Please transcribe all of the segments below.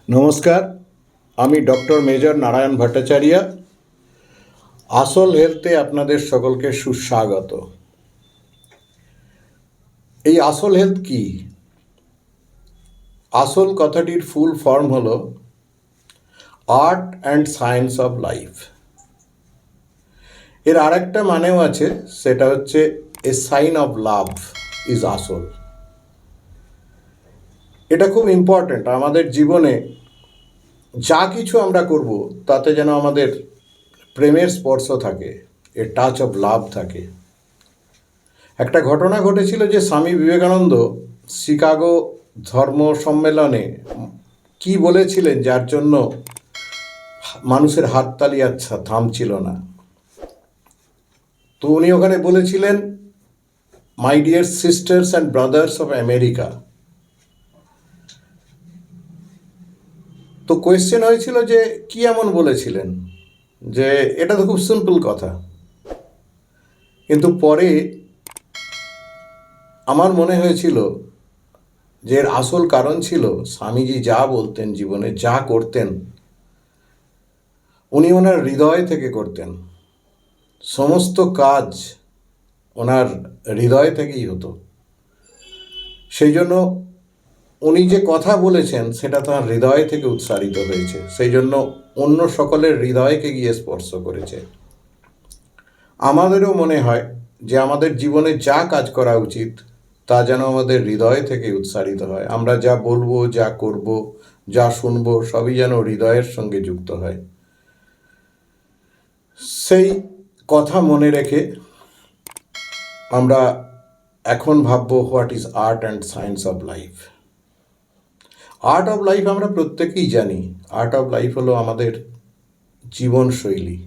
নমস্কার, আমি doctor major Narayan Bhattacharya. আসল হেলথে আপনাদের সকলকে সুস্বাগত। এই আসল হেলথ কি? আসল কথাটির ফুল ফর্ম হল art and science of life. এর আরেকটা মানেও আছে, সেটা হচ্ছে এ সাইন অফ লাভ ইজ আসল। এটা খুব ইম্পর্ট্যান্ট আমাদের জীবনে। যা কিছু আমরা করব তাতে যেন আমাদের প্রেমের স্পর্শ থাকে, এ টাচ অফ লাভ থাকে। একটা ঘটনা ঘটেছিল যে স্বামী বিবেকানন্দ শিকাগো ধর্ম সম্মেলনে কি বলেছিলেন, যার জন্য মানুষের হাততালি আচ্ছা থামছিল না। তো উনি ওখানে বলেছিলেন, my dear sisters and brothers of America. তো কোয়েশ্চেন হয়েছিল যে কি এমন বলেছিলেন, যে এটা তো খুব সিম্পল কথা। কিন্তু পরে আমার মনে হয়েছিল যে এর আসল কারণ ছিল স্বামীজি যা বলতেন, জীবনে যা করতেন, উনি ওনার হৃদয় থেকে করতেন। সমস্ত কাজ ওনার হৃদয় থেকেই হতো। সেই জন্য উনি যে কথা বলেছেন সেটা তাঁর হৃদয় থেকে উৎসারিত হয়েছে, সেই জন্য অন্য সকলের হৃদয়কে গিয়ে স্পর্শ করেছে। আমাদেরও মনে হয় যে আমাদের জীবনে যা কাজ করা উচিত তা যেন আমাদের হৃদয় থেকে উৎসারিত হয়। আমরা যা বলবো, যা করব, যা শুনবো, সবই যেন হৃদয়ের সঙ্গে যুক্ত হয়। সেই কথা মনে রেখে আমরা এখন ভাববো, what is art and science of life. Art of life আমরা প্রত্যেকেই জানি। আর্ট অফ লাইফ হলো আমাদের জীবনশৈলী।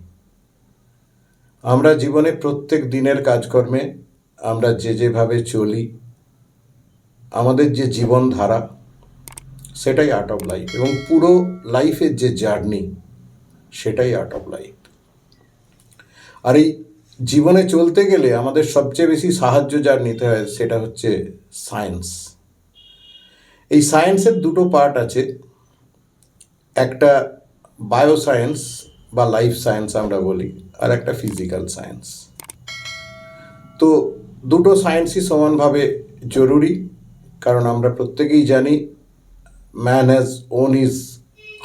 আমরা জীবনে প্রত্যেক দিনের কাজকর্মে আমরা যেভাবে চলি, আমাদের যে জীবনধারা, সেটাই আর্ট অফ লাইফ। এবং পুরো লাইফের যে জার্নি, সেটাই আর্ট অফ লাইফ। আর এই জীবনে চলতে গেলে আমাদের সবচেয়ে বেশি সাহায্য যার নিতে হয় সেটা হচ্ছে সায়েন্স। এই সায়েন্সের দুটো পার্ট আছে, একটা বায়োসায়েন্স বা লাইফ সায়েন্স আমরা বলি, আর একটা ফিজিক্যাল সায়েন্স। তো দুটো সায়েন্সই সমানভাবে জরুরি, কারণ আমরা প্রত্যেকেই জানি man has won his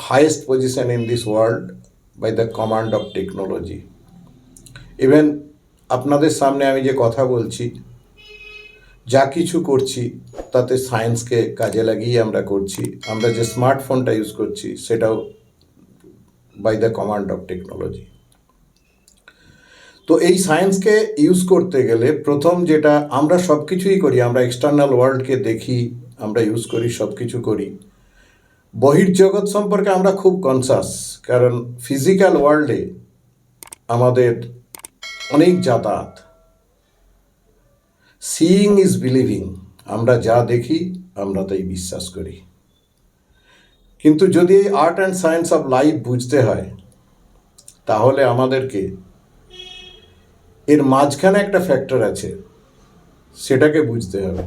highest position in this world by the command of technology. Even আপনাদের সামনে আমি যে কথা বলছি, যা কিছু করছি, তাতে সায়েন্সকে কাজে লাগিয়ে আমরা করছি। আমরা যে স্মার্টফোনটা ইউজ করছি সেটাও by the command of technology. তো এই সায়েন্সকে ইউজ করতে গেলে প্রথম যেটা আমরা সব কিছুই করি, আমরা এক্সটার্নাল ওয়ার্ল্ডকে দেখি, আমরা ইউজ করি, সব কিছু করি। বহির্জগৎ সম্পর্কে আমরা খুব কনসাস, কারণ ফিজিক্যাল ওয়ার্ল্ডে আমাদের অনেক যাতায়াত। সিইং ইজ বিলিভিং, আমরা যা দেখি আমরা তাই বিশ্বাস করি। কিন্তু যদি এই art and science of life বুঝতে হয়, তাহলে আমাদেরকে এর মাঝখানে একটা ফ্যাক্টর আছে, সেটাকে বুঝতে হবে।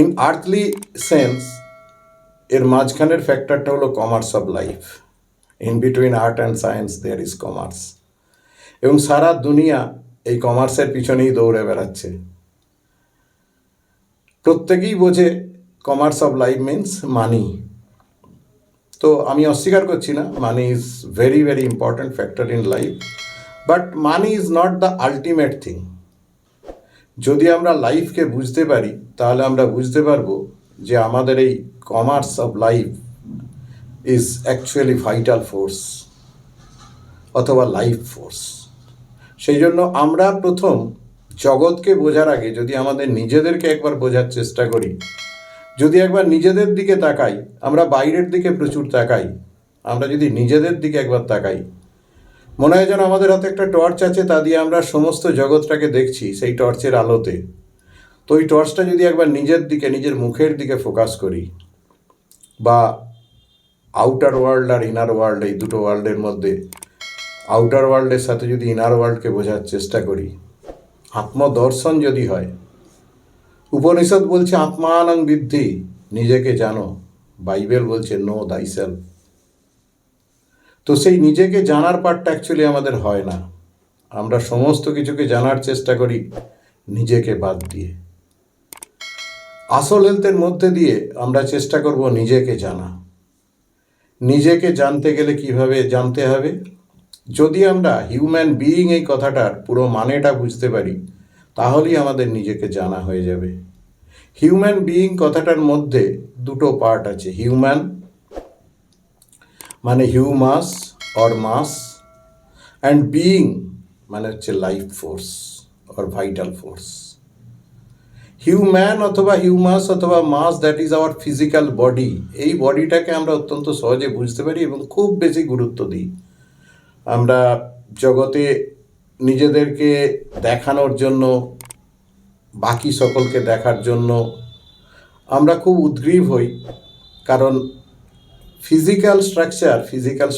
ইন আর্থলি সেন্স এর মাঝখানের ফ্যাক্টরটা হলো commerce of life. In between art and science there is commerce. এবং সারা দুনিয়া এই কমার্সের পিছনেই দৌড়ে বেড়াচ্ছে। প্রত্যেকেই বোঝে কমার্স অফ লাইফ মিনস মানি। তো আমি অস্বীকার করছি না, money is very very important factor in life, but money is not the ultimate thing. যদি আমরা লাইফকে বুঝতে পারি, তাহলে আমরা বুঝতে পারবো যে আমাদের এই commerce of life is actually vital force অথবা লাইফ ফোর্স। সেই জন্য আমরা প্রথম জগৎকে বোঝার আগে যদি আমাদের নিজেদেরকে একবার বোঝার চেষ্টা করি, যদি একবার নিজেদের দিকে তাকাই, আমরা বাইরের দিকে প্রচুর তাকাই, আমরা যদি নিজেদের দিকে একবার তাকাই, মনে হয় যেন আমাদের হাতে একটা টর্চ আছে, তা দিয়ে আমরা সমস্ত জগৎটাকে দেখছি সেই টর্চের আলোতে। তো ওই টর্চটা যদি একবার নিজের দিকে, নিজের মুখের দিকে ফোকাস করি, বা আউটার ওয়ার্ল্ড আর ইনার ওয়ার্ল্ড, এই দুটো ওয়ার্ল্ডের মধ্যে আউটার ওয়ার্ল্ডের সাথে যদি ইনার ওয়ার্ল্ডকে বোঝার চেষ্টা করি, আত্মদর্শন যদি হয়, উপনিষদ বলছে আত্মানং বিদ্ধি, নিজেকে জানো, বাইবেল বলছে নো দাই সেলফ। তো সেই নিজেকে জানার পার্টটা অ্যাকচুয়ালি আমাদের হয় না। আমরা সমস্ত কিছুকে জানার চেষ্টা করি নিজেকে বাদ দিয়ে। আসল হেলথের মধ্যে দিয়ে আমরা চেষ্টা করব নিজেকে জানা। নিজেকে জানতে গেলে কিভাবে জানতে হবে? যদি আমরা হিউম্যান বিইং এই কথাটার পুরো মানেটা বুঝতে পারি, তাহলেই আমাদের নিজেকে জানা হয়ে যাবে। হিউম্যান বিইং কথাটার মধ্যে দুটো পার্ট আছে। হিউম্যান মানে humus or mass, and being মানে হচ্ছে life force or vital force. Human অথবা হিউমাস অথবা mass, that is our physical body. এই বডিটাকে আমরা অত্যন্ত সহজে বুঝতে পারি এবং খুব বেশি গুরুত্ব দিই। আমরা জগতে নিজেদেরকে দেখানোর জন্য, বাকি সকলকে দেখার জন্য আমরা খুব উদ্গ্রীব হই, কারণ ফিজিক্যাল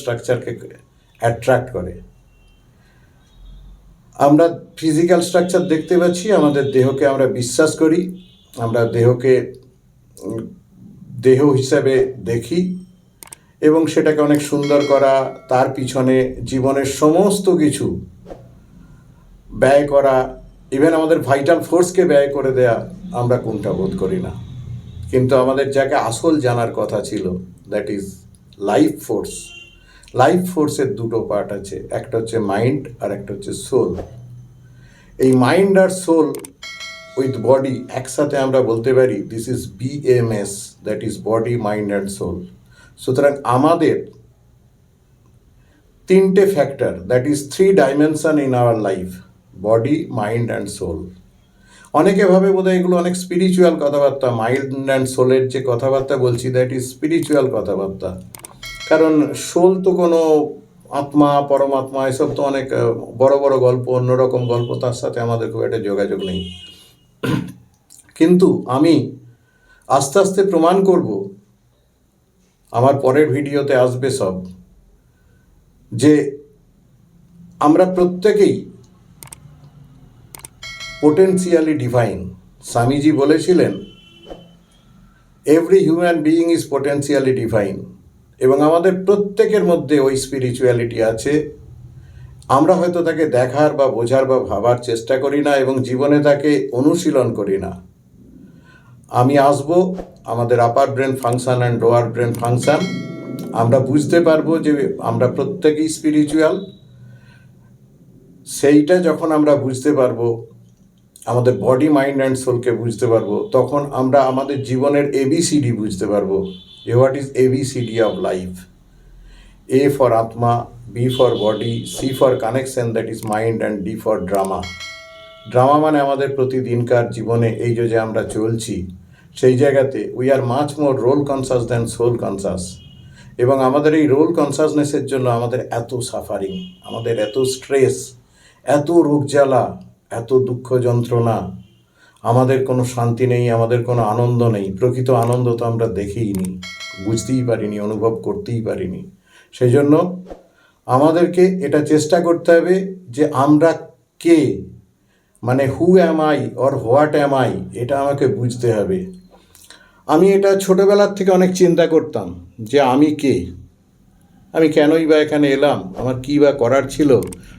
স্ট্রাকচারকে অ্যাট্রাক্ট করে। আমরা ফিজিক্যাল স্ট্রাকচার দেখতে পাচ্ছি, আমাদের দেহকে আমরা বিশ্বাস করি, আমরা দেহকে দেহ হিসাবে দেখি এবং সেটাকে অনেক সুন্দর করা, তার পিছনে জীবনের সমস্ত কিছু ব্যয় করা, ইভেন আমাদের ভাইটাল ফোর্সকে ব্যয় করে দেয়া আমরা কোনটা বোধ করি না। কিন্তু আমাদের যাকে আসল জানার কথা ছিল, that is life force. Life ফোর্সের দুটো পার্ট আছে, একটা হচ্ছে মাইন্ড আর একটা হচ্ছে সোল। এই মাইন্ড আর সোল উইথ বডি একসাথে আমরা বলতে পারি this is BMS, that is body, mind and soul. সুতরাং আমাদের তিনটে factor, that is 3 dimension in our life, body, mind and soul. অনেকে ভাবে বোধহয় এগুলো অনেক স্পিরিচুয়াল কথাবার্তা। মাইন্ড অ্যান্ড সোলের যে কথাবার্তা বলছি, দ্যাট ইজ স্পিরিচুয়াল কথাবার্তা। কারণ সোল তো কোনো আত্মা, পরমাত্মা, এসব তো অনেক বড় বড় গল্প, অন্যরকম গল্প, তার সাথে আমাদের খুব একটা যোগাযোগ নেই। কিন্তু আমি আস্তে আস্তে প্রমাণ করব, আমার পরের ভিডিওতে আসবে সব, যে আমরা প্রত্যেকেই পোটেন্সিয়ালি ডিভাইন। স্বামীজি বলেছিলেন every human being is potentially divine, এবং আমাদের প্রত্যেকের মধ্যে ওই স্পিরিচুয়ালিটি আছে। আমরা হয়তো তাকে দেখার বা বোঝার বা ভাবার চেষ্টা করি না এবং জীবনে তাকে অনুশীলন করি না। আমি আসব আমাদের upper brain function and lower brain function, আমরা বুঝতে পারবো যে আমরা প্রত্যেকেই স্পিরিচুয়াল। সেইটা যখন আমরা বুঝতে পারবো, আমাদের বডি, মাইন্ড অ্যান্ড সোলকে বুঝতে পারবো, তখন আমরা আমাদের জীবনের ABCD বুঝতে পারবো। What is ABCD of life? A for আত্মা, B for body, C for connection, that is mind, and D for drama. Drama মানে আমাদের প্রতিদিনকার জীবনে এই যে আমরা চলছি, সেই জায়গাতে we are much more role conscious than soul conscious. এবং আমাদের এই রোল কনসাসনেসের জন্য আমাদের এত সাফারিং, আমাদের এত স্ট্রেস, এত রোগ জ্বালা, এত দুঃখ যন্ত্রণা, আমাদের কোনো শান্তি নেই, আমাদের কোনো আনন্দ নেই। প্রকৃত আনন্দ তো আমরা দেখেইনি, বুঝতেই পারিনি, অনুভব করতেই পারিনি। সেই জন্য আমাদেরকে এটা চেষ্টা করতে হবে যে আমরা কে, মানে who am I or what am I, এটা আমাকে বুঝতে হবে। আমি এটা ছোটোবেলার থেকে অনেক চিন্তা করতাম যে আমি কে, আমি কেনই বা এখানে এলাম, আমার কী বা করার ছিল।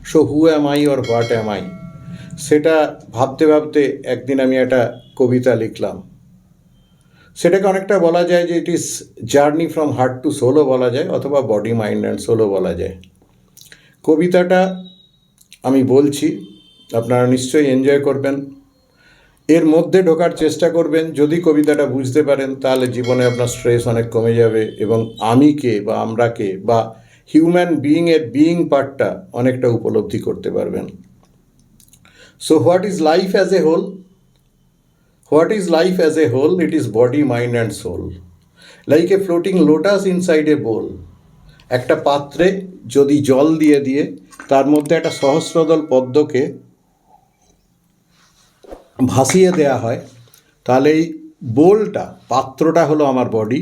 So who am I or what am I, সেটা ভাবতে ভাবতে একদিন আমি একটা কবিতা লিখলাম। সেটাকে অনেকটা বলা যায় যে it is journey from heart to সোলও বলা যায়, অথবা বডি, মাইন্ড অ্যান্ড সোলও বলা যায়। কবিতাটা আমি বলছি, আপনারা নিশ্চয়ই এনজয় করবেন, এর মধ্যে ঢোকার চেষ্টা করবেন। যদি কবিতাটা বুঝতে পারেন তাহলে জীবনে আপনার স্ট্রেস অনেক কমে যাবে এবং আমি কে বা আমরা কে বা হিউম্যান বিইংয়ের বিইং পার্টটা অনেকটা উপলব্ধি করতে পারবেন। So what is life as a whole? What is life as a whole? It is body, mind and soul. Like a floating lotus inside a bowl. একটা পাত্রে যদি জল দিয়ে দিয়ে তার মধ্যে একটা সহস্রদল পদ্মকে ভাসিয়ে দেয়া হয়, তাহলে এই বোলটা, পাত্রটা হলো আমার বডি।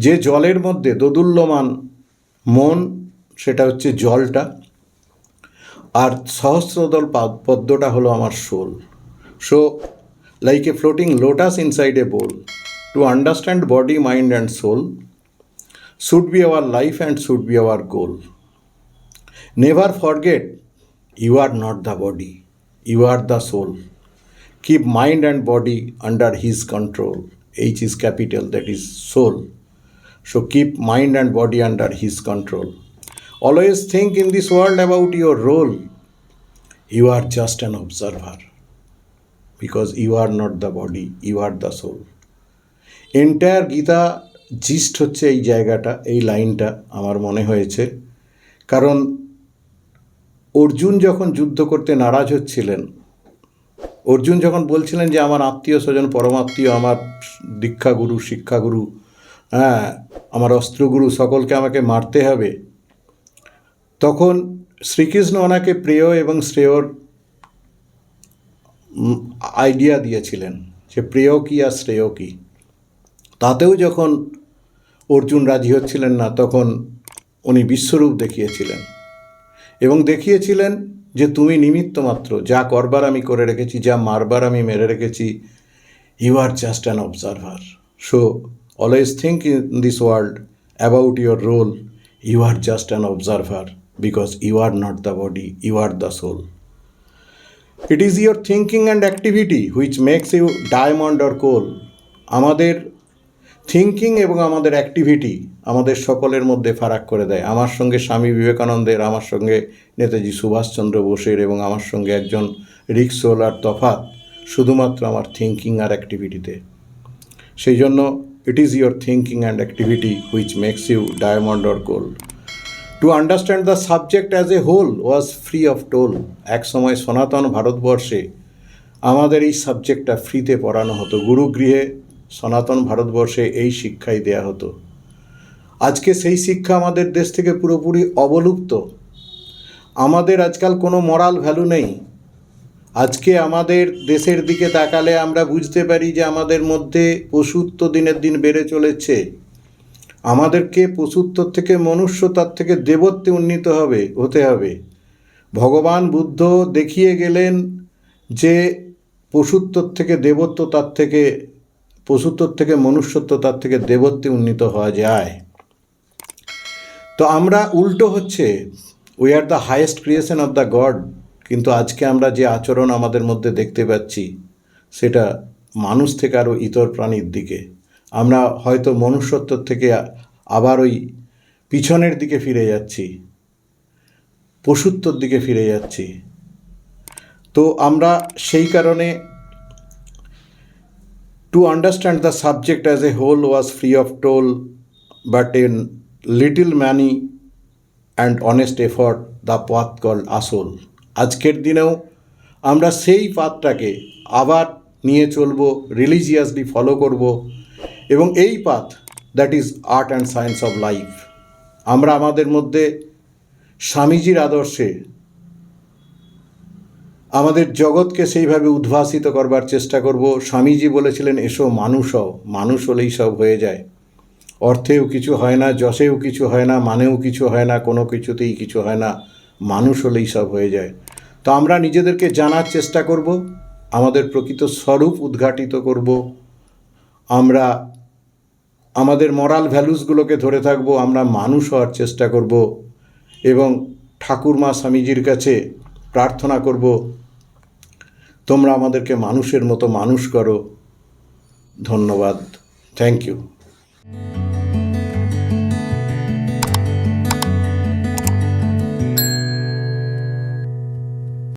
যে জলের মধ্যে দোদুল্যমান মন, সেটা হচ্ছে জলটা, আর সহস্রদল পদ্মটা হলো আমার soul. So like a floating lotus inside a bowl, to understand body, mind and soul should be our life and should be our goal. Never forget, you are not the body, you are the soul. Keep mind and body under his control. H is capital, that is soul. So keep mind and body under his control. Always think in this world about your role. You are just an observer, because you are not the body, you are the soul. Entire Gita gist হচ্ছে এই জায়গাটা, এই লাইনটা আমার মনে হয়েছে। কারণ অর্জুন যখন যুদ্ধ করতে নারাজ হচ্ছিলেন, অর্জুন যখন বলছিলেন যে আমার আত্মীয় স্বজন, পরমাত্মীয়, আমার দীক্ষাগুরু, শিক্ষাগুরু, আমার অস্ত্রগুরু সকলকে আমাকে মারতে হবে, তখন শ্রীকৃষ্ণ ওনাকে প্রেয় এবং শ্রেয়র আইডিয়া দিয়েছিলেন যে প্রেয় কী আর শ্রেয় কী। তাতেও যখন অর্জুন রাজি হচ্ছিলেন না, তখন উনি বিশ্বরূপ দেখিয়েছিলেন এবং দেখিয়েছিলেন যে তুমি নিমিত্ত মাত্র, যা করবার আমি করে রেখেছি, যা মারবার আমি মেরে রেখেছি, you are just an observer. So always think in this world about your role, you are just an observer, because you are not the body, you are the soul. It is your thinking and activity which makes you diamond or coal. আমাদের thinking এবং আমাদের activity আমাদের সকলের মধ্যে ফারাক করে দেয়। আমার সঙ্গে স্বামী বিবেকানন্দের, আমার সঙ্গে নেতাজি সুভাষচন্দ্র বোসের এবং আমার সঙ্গে একজন রিক্সাওয়ালার তফাৎ শুধুমাত্র আমার থিঙ্কিং আর অ্যাক্টিভিটিতে। সেই জন্য it is your thinking and activity which makes you diamond or gold. To understand the subject as a whole was free of toll. এক সময় সনাতন ভারতবর্ষে আমাদের এই সাবজেক্টটা ফ্রিতে পড়ানো হতো, গুরুগৃহে সনাতন ভারতবর্ষে এই শিক্ষাই দেয়া হতো। আজকে সেই শিক্ষা আমাদের দেশ থেকে পুরোপুরি অবলুপ্ত। আমাদের আজকাল কোনো মরাল ভ্যালু নেই। আজকে আমাদের দেশের দিকে তাকালে আমরা বুঝতে পারি যে আমাদের মধ্যে পশুত্ব দিনের দিন বেড়ে চলেছে। আমাদেরকে পশুত্ব থেকে মনুষ্যতার থেকে দেবত্বে উন্নীত হতে হবে। ভগবান বুদ্ধ দেখিয়ে গেলেন যে পশুত্বর থেকে দেবত্ব, তার থেকে পশুত্বর থেকে মনুষ্যত্ব, তার থেকে দেবত্বে উন্নীত হওয়া যায়। তো আমরা উল্টো হচ্ছে, we are the highest creation of the god, কিন্তু আজকে আমরা যে আচরণ আমাদের মধ্যে দেখতে পাচ্ছি সেটা মানুষ থেকে আরও ইতর প্রাণীর দিকে। আমরা হয়তো মনুষ্যত্বর থেকে আবার ওই পিছনের দিকে ফিরে যাচ্ছি, পশুত্বর দিকে ফিরে যাচ্ছি। তো আমরা সেই কারণে to understand the subject as a whole was free of toll, but in little money and honest effort, the path called আসল। আজকের দিনেও আমরা সেই পাথটাকে আবার নিয়ে চলব, রিলিজিয়াসলি ফলো করব, এবং এই path, that is art and science of life. আমরা আমাদের মধ্যে স্বামীজির আদর্শে আমাদের জগৎকে সেইভাবে উদ্ভাসিত করবার চেষ্টা করব। স্বামীজি বলেছিলেন, এসো মানুষ হও। মানুষ হলেই সব হয়ে যায়। অর্থেও কিছু হয় না, যশেও কিছু হয় না, মানেও কিছু হয় না, কোনো কিছুতেই কিছু হয় না, মানুষ হলেই সব হয়ে যায়। তো আমরা নিজেদেরকে জানার চেষ্টা করব, আমাদের প্রকৃত স্বরূপ উদ্ঘাটিত করব, আমরা আমাদের মরাল ভ্যালুসগুলোকে ধরে থাকব, আমরা মানুষ হওয়ার চেষ্টা করব এবং ঠাকুরমা স্বামীজির কাছে প্রার্থনা করব, তোমরা আমাদেরকে মানুষের মতো মানুষ করো। ধন্যবাদ। Thank you.